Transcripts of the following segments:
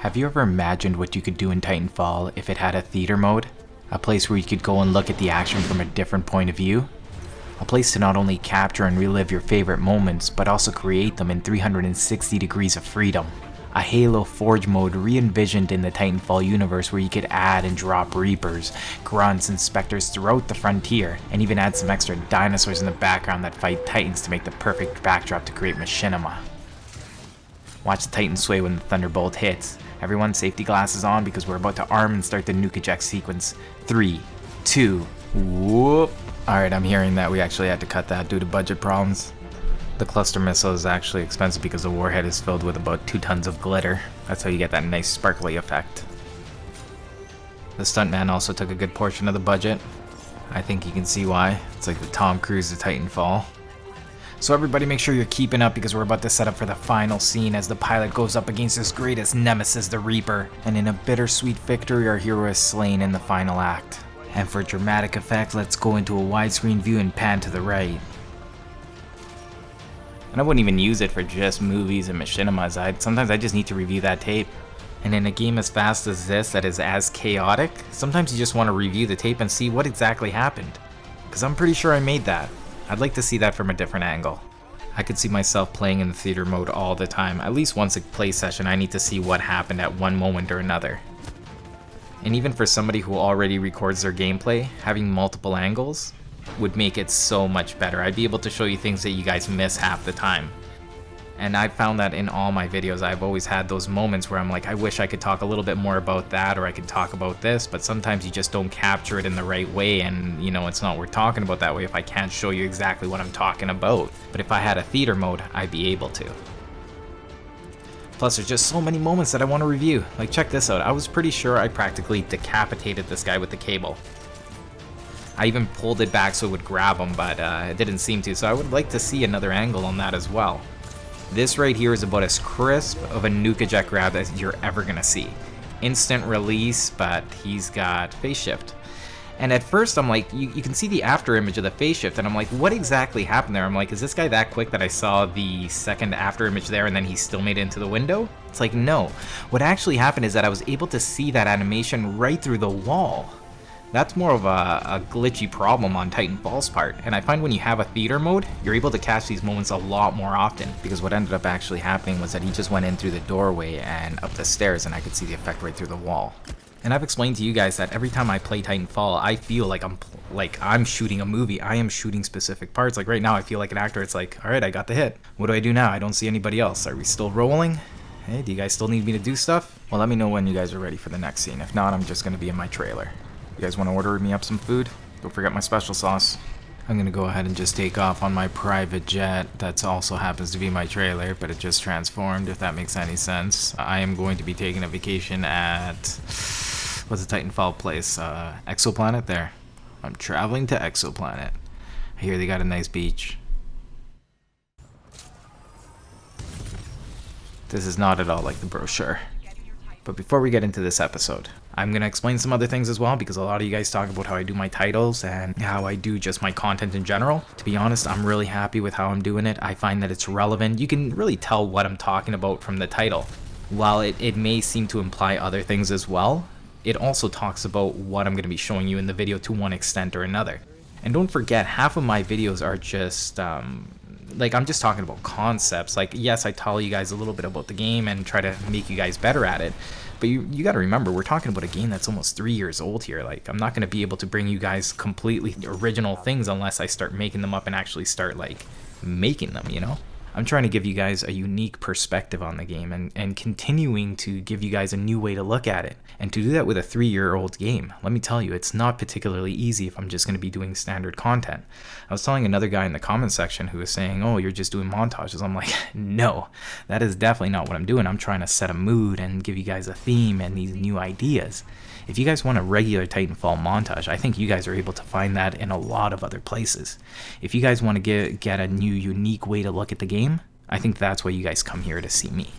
Have you ever imagined what you could do in Titanfall if it had a theater mode? A place where you could go and look at the action from a different point of view? A place to not only capture and relive your favorite moments, but also create them in 360 degrees of freedom. A Halo Forge mode re-envisioned in the Titanfall universe where you could add and drop Reapers, Grunts, and Spectres throughout the frontier, and even add some extra dinosaurs in the background that fight Titans to make the perfect backdrop to create machinima. Watch the Titan sway when the Thunderbolt hits. Everyone, safety glasses on because we're about to arm and start the nuke eject sequence. 3, 2, whoop. Alright, I'm hearing that we actually had to cut that due to budget problems. The cluster missile is actually expensive because the warhead is filled with about 2 tons of glitter. That's how you get that nice sparkly effect. The stuntman also took a good portion of the budget. I think you can see why. It's like the Tom Cruise of Titanfall. So everybody make sure you're keeping up because we're about to set up for the final scene as the pilot goes up against his greatest nemesis, the Reaper. And in a bittersweet victory, our hero is slain in the final act. And for dramatic effect, let's go into a widescreen view and pan to the right. And I wouldn't even use it for just movies and machinimas. Sometimes I just need to review that tape. And in a game as fast as this that is as chaotic, sometimes you just want to review the tape and see what exactly happened. Because I'm pretty sure I made that. I'd like to see that from a different angle. I could see myself playing in the theater mode all the time. At least once a play session, I need to see what happened at one moment or another. And even for somebody who already records their gameplay, having multiple angles would make it so much better. I'd be able to show you things that you guys miss half the time. And I've found that in all my videos, I've always had those moments where I'm like, I wish I could talk a little bit more about that, or I could talk about this, but sometimes you just don't capture it in the right way, and you know, it's not worth talking about that way if I can't show you exactly what I'm talking about. But if I had a theater mode, I'd be able to. Plus, there's just so many moments that I want to review. Like, check this out. I was pretty sure I practically decapitated this guy with the cable. I even pulled it back so it would grab him, but it didn't seem to, so I would like to see another angle on that as well. This right here is about as crisp of a nuke eject grab as you're ever gonna see. Instant release, but he's got phase shift. And at first I'm like, you can see the after image of the phase shift, and I'm like, what exactly happened there? I'm like, is this guy that quick that I saw the second after image there and then he still made it into the window? It's like, no. What actually happened is that I was able to see that animation right through the wall. That's more of a glitchy problem on Titanfall's part, and I find when you have a theater mode, you're able to catch these moments a lot more often, because what ended up actually happening was that he just went in through the doorway and up the stairs, and I could see the effect right through the wall. And I've explained to you guys that every time I play Titanfall, I feel like I'm shooting a movie. I am shooting specific parts. Like right now, I feel like an actor. It's like, all right, I got the hit. What do I do now? I don't see anybody else. Are we still rolling? Hey, do you guys still need me to do stuff? Well, let me know when you guys are ready for the next scene. If not, I'm just going to be in my trailer. You guys want to order me up some food? Don't forget my special sauce. I'm going to go ahead and just take off on my private jet. That also happens to be my trailer, but it just transformed, if that makes any sense. I am going to be taking a vacation at... what's the Titanfall place? Exoplanet there. I'm traveling to Exoplanet. I hear they got a nice beach. This is not at all like the brochure. But before we get into this episode, I'm going to explain some other things as well, because a lot of you guys talk about how I do my titles and how I do just my content in general. To be honest, I'm really happy with how I'm doing it. I find that it's relevant. You can really tell what I'm talking about from the title. While it may seem to imply other things as well, it also talks about what I'm going to be showing you in the video to one extent or another. And don't forget, half of my videos are just... like, I'm just talking about concepts. Like, yes, I tell you guys a little bit about the game and try to make you guys better at it. But you got to remember, we're talking about a game that's almost 3 years old here. Like, I'm not going to be able to bring you guys completely original things unless I start making them up and actually start, like, making them, you know? I'm trying to give you guys a unique perspective on the game and continuing to give you guys a new way to look at it. And to do that with a 3-year-old game, let me tell you, it's not particularly easy if I'm just going to be doing standard content. I was telling another guy in the comment section who was saying, oh, you're just doing montages. I'm like, no, that is definitely not what I'm doing. I'm trying to set a mood and give you guys a theme and these new ideas. If you guys want a regular Titanfall montage, I think you guys are able to find that in a lot of other places. If you guys want to get a new, unique way to look at the game, I think that's why you guys come here to see me.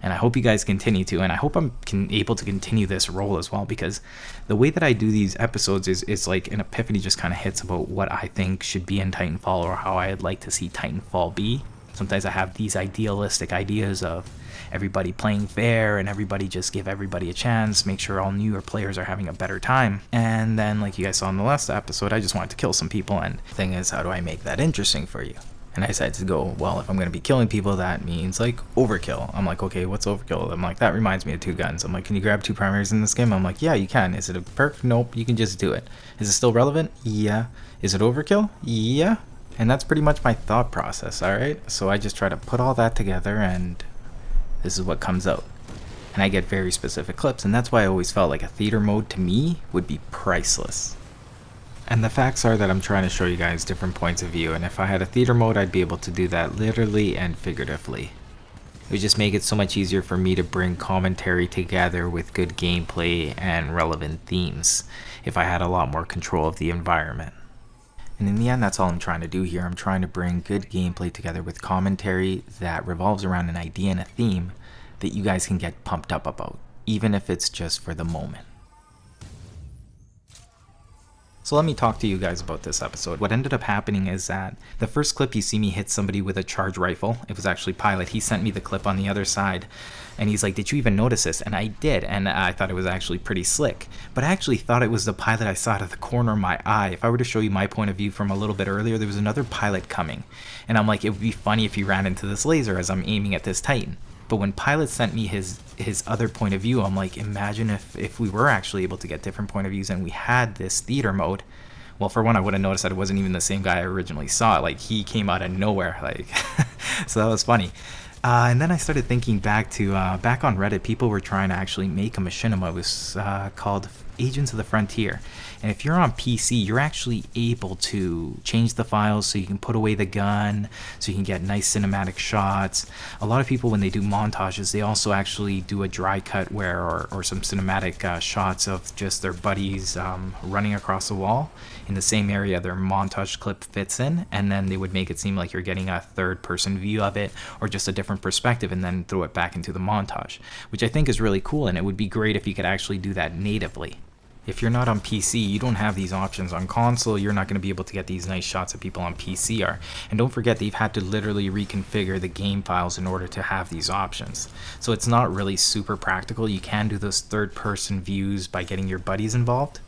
And I hope you guys continue to, and I hope I'm able to continue this role as well, because the way that I do these episodes is like an epiphany just kind of hits about what I think should be in Titanfall or how I'd like to see Titanfall be. Sometimes I have these idealistic ideas of everybody playing fair and everybody just give everybody a chance, make sure all newer players are having a better time. And then, like you guys saw in the last episode, I just wanted to kill some people, and the thing is, how do I make that interesting for you? And I decided to go, well, if I'm going to be killing people, that means like overkill. I'm like, okay, what's overkill? I'm like, that reminds me of 2 guns. I'm like, can you grab 2 primaries in this game? I'm like, yeah, you can. Is it a perk? Nope, you can just do it. Is it still relevant? Yeah. Is it overkill? Yeah. And that's pretty much my thought process, alright? So I just try to put all that together, and this is what comes out. And I get very specific clips, and that's why I always felt like a theater mode to me would be priceless. And the facts are that I'm trying to show you guys different points of view, and if I had a theater mode, I'd be able to do that literally and figuratively. It would just make it so much easier for me to bring commentary together with good gameplay and relevant themes if I had a lot more control of the environment. And in the end, that's all I'm trying to do here. I'm trying to bring good gameplay together with commentary that revolves around an idea and a theme that you guys can get pumped up about, even if it's just for the moment. So let me talk to you guys about this episode. What ended up happening is that the first clip you see me hit somebody with a charge rifle. It was actually Pilot. He sent me the clip on the other side, and he's like, did you even notice this? And I did, and I thought it was actually pretty slick. But I actually thought it was the Pilot I saw out of the corner of my eye. If I were to show you my point of view from a little bit earlier, there was another Pilot coming. And I'm like, it would be funny if he ran into this laser as I'm aiming at this Titan. But when Pilot sent me his other point of view, I'm like, imagine if we were actually able to get different point of views and we had this theater mode. Well, for one, I would have noticed that it wasn't even the same guy I originally saw. Like, he came out of nowhere, like, so that was funny. And then I started thinking back to, back on Reddit, people were trying to actually make a machinima. It was called Agents of the Frontier. And if you're on PC, you're actually able to change the files so you can put away the gun, so you can get nice cinematic shots. A lot of people, when they do montages, they also actually do a dry cut or some cinematic shots of just their buddies running across the wall in the same area their montage clip fits in, and then they would make it seem like you're getting a third-person view of it or just a different perspective, and then throw it back into the montage, which I think is really cool, and it would be great if you could actually do that natively. If you're not on PC, you don't have these options on console. You're not going to be able to get these nice shots that people on PC are. And don't forget, they've had to literally reconfigure the game files in order to have these options. So it's not really super practical. You can do those third-person views by getting your buddies involved,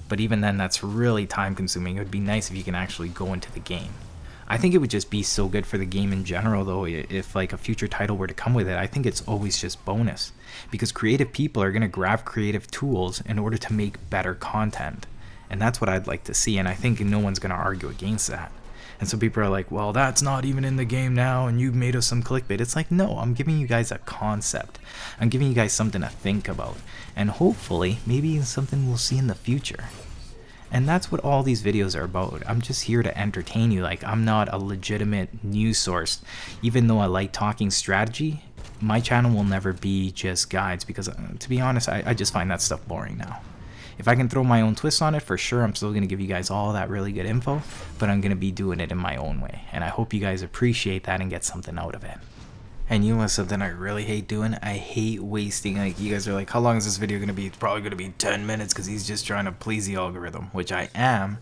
but even then, that's really time-consuming. It would be nice if you can actually go into the game. I think it would just be so good for the game in general, though. If like a future title were to come with it, I think it's always just bonus, because creative people are going to grab creative tools in order to make better content, and that's what I'd like to see, and I think no one's going to argue against that. And so people are like, well, that's not even in the game now, and you've made us some clickbait. It's like, no, I'm giving you guys a concept. I'm giving you guys something to think about, and hopefully maybe something we'll see in the future. And that's what all these videos are about. I'm just here to entertain you. Like, I'm not a legitimate news source. Even though I like talking strategy, my channel will never be just guides, because to be honest, I just find that stuff boring now. If I can throw my own twist on it, for sure, I'm still going to give you guys all that really good info, but I'm going to be doing it in my own way. And I hope you guys appreciate that and get something out of it. And you know something I really hate doing? I hate wasting, like, you guys are like, how long is this video going to be? It's probably going to be 10 minutes because he's just trying to please the algorithm, which I am.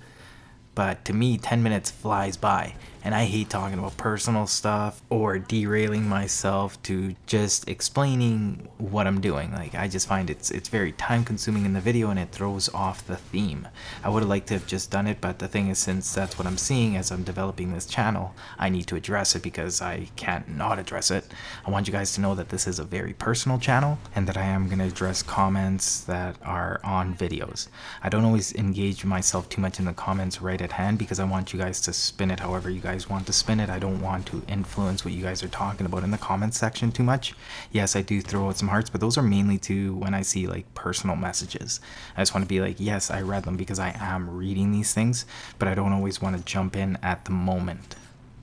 But to me, 10 minutes flies by, and I hate talking about personal stuff or derailing myself to just explaining what I'm doing. Like, I just find it's very time consuming in the video, and it throws off the theme. I would have liked to have just done it, but the thing is, since that's what I'm seeing as I'm developing this channel, I need to address it because I can't not address it. I want you guys to know that this is a very personal channel, and that I am going to address comments that are on videos. I don't always engage myself too much in the comments right at hand, because I want you guys to spin it however you guys want to spin it. I don't want to influence what you guys are talking about in the comments section too much. Yes, I do throw out some hearts, but those are mainly to when I see like personal messages. I just want to be like, yes, I read them because I am reading these things, but I don't always want to jump in at the moment.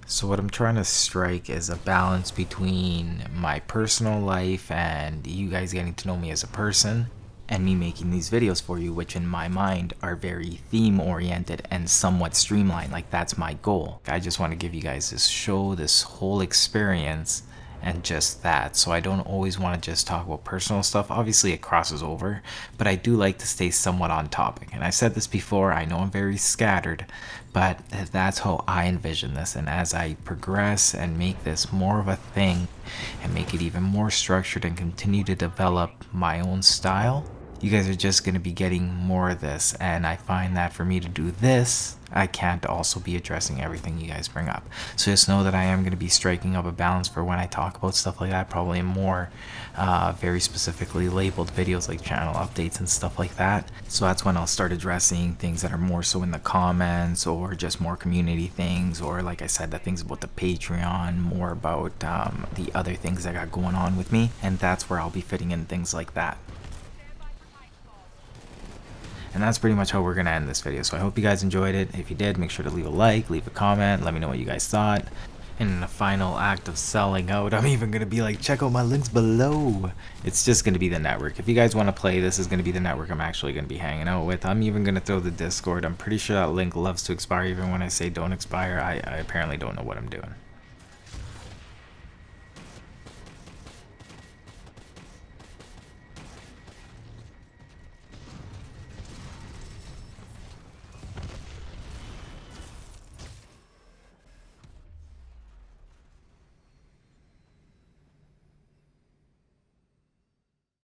So what I'm trying to strike is a balance between my personal life and you guys getting to know me as a person, and me making these videos for you, which in my mind are very theme oriented and somewhat streamlined. Like, that's my goal. I just want to give you guys this show, this whole experience, and just that. So I don't always want to just talk about personal stuff. Obviously it crosses over, but I do like to stay somewhat on topic. And I said this before, I know I'm very scattered, but that's how I envision this. And as I progress and make this more of a thing and make it even more structured and continue to develop my own style, you guys are just going to be getting more of this. And I find that for me to do this, I can't also be addressing everything you guys bring up. So just know that I am going to be striking up a balance for when I talk about stuff like that, probably in more very specifically labeled videos like channel updates and stuff like that. So that's when I'll start addressing things that are more so in the comments, or just more community things, or like I said, the things about the Patreon, more about the other things I got going on with me. And that's where I'll be fitting in things like that. And that's pretty much how we're going to end this video. So I hope you guys enjoyed it. If you did, make sure to leave a like, leave a comment, let me know what you guys thought. And in the final act of selling out, I'm even going to be like, check out my links below. It's just going to be the network. If you guys want to play, this is going to be the network I'm actually going to be hanging out with. I'm even going to throw the Discord. I'm pretty sure that link loves to expire even when I say don't expire. I apparently don't know what I'm doing.